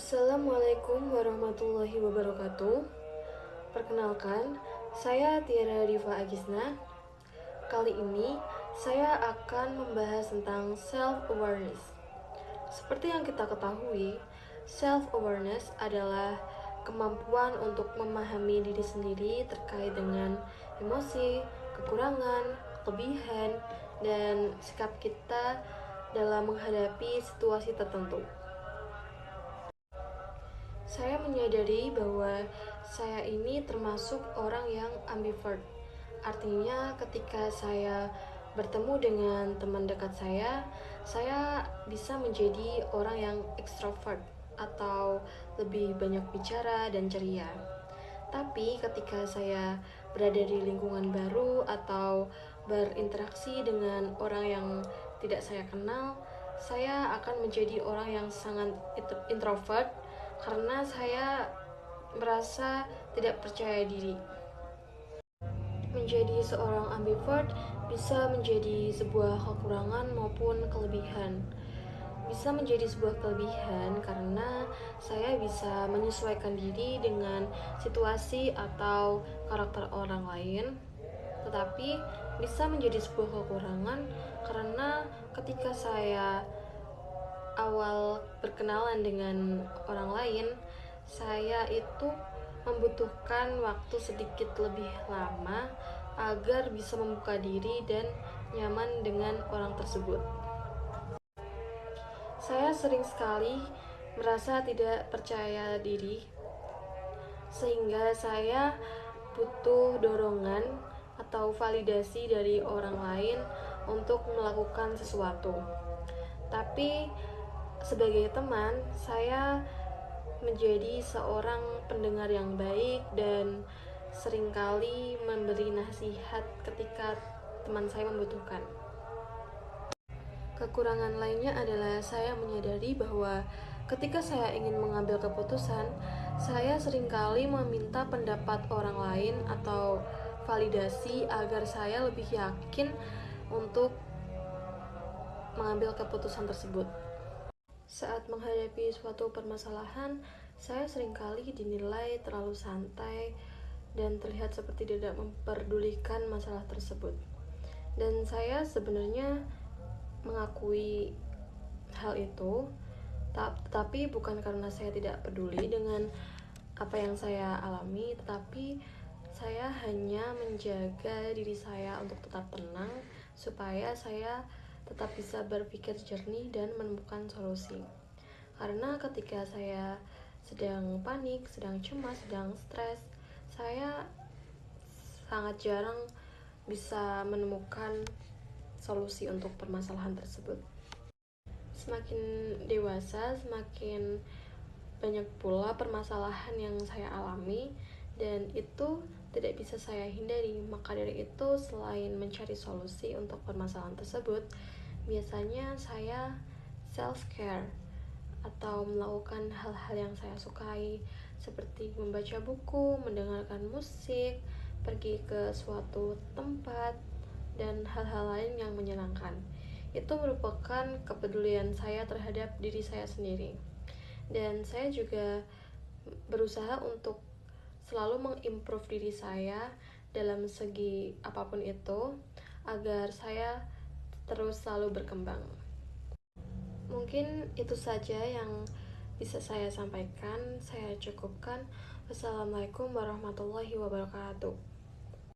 Assalamualaikum warahmatullahi wabarakatuh. Perkenalkan, saya Tiara Diva Agisna. Kali ini saya akan membahas tentang self-awareness. Seperti yang kita ketahui, self-awareness adalah kemampuan untuk memahami diri sendiri terkait dengan emosi, kekurangan, kelebihan, dan sikap kita dalam menghadapi situasi tertentu. Saya menyadari bahwa saya ini termasuk orang yang ambivert. Artinya ketika saya bertemu dengan teman dekat saya bisa menjadi orang yang ekstrovert atau lebih banyak bicara dan ceria. Tapi ketika saya berada di lingkungan baru atau berinteraksi dengan orang yang tidak saya kenal, saya akan menjadi orang yang sangat introvert karena saya merasa tidak percaya diri. Menjadi seorang ambivert bisa menjadi sebuah kekurangan maupun kelebihan. Bisa menjadi sebuah kelebihan karena saya bisa menyesuaikan diri dengan situasi atau karakter orang lain. Tetapi bisa menjadi sebuah kekurangan karena ketika saya awal berkenalan dengan orang lain, saya itu membutuhkan waktu sedikit lebih lama agar bisa membuka diri dan nyaman dengan orang tersebut. Saya sering sekali merasa tidak percaya diri, sehingga saya butuh dorongan atau validasi dari orang lain untuk melakukan sesuatu. Tapi sebagai teman, saya menjadi seorang pendengar yang baik dan seringkali memberi nasihat ketika teman saya membutuhkan. Kekurangan lainnya adalah saya menyadari bahwa ketika saya ingin mengambil keputusan, saya seringkali meminta pendapat orang lain atau validasi agar saya lebih yakin untuk mengambil keputusan tersebut. Saat menghadapi suatu permasalahan, saya seringkali dinilai terlalu santai dan terlihat seperti tidak memperdulikan masalah tersebut. Dan saya sebenarnya mengakui hal itu, tetapi bukan karena saya tidak peduli dengan apa yang saya alami, tetapi saya hanya menjaga diri saya untuk tetap tenang supaya saya tetap bisa berpikir jernih dan menemukan solusi. Karena ketika saya sedang panik, sedang cemas, sedang stres, saya sangat jarang bisa menemukan solusi untuk permasalahan tersebut. Semakin dewasa, semakin banyak pula permasalahan yang saya alami dan itu tidak bisa saya hindari. Maka dari itu, selain mencari solusi untuk permasalahan tersebut, biasanya saya self-care atau melakukan hal-hal yang saya sukai seperti membaca buku, mendengarkan musik, pergi ke suatu tempat, dan hal-hal lain yang menyenangkan. Itu merupakan kepedulian saya terhadap diri saya sendiri. Dan saya juga berusaha untuk selalu mengimprove diri saya dalam segi apapun itu agar saya terus selalu berkembang. Mungkin itu saja yang bisa saya sampaikan. Saya cukupkan. Wassalamualaikum warahmatullahi wabarakatuh.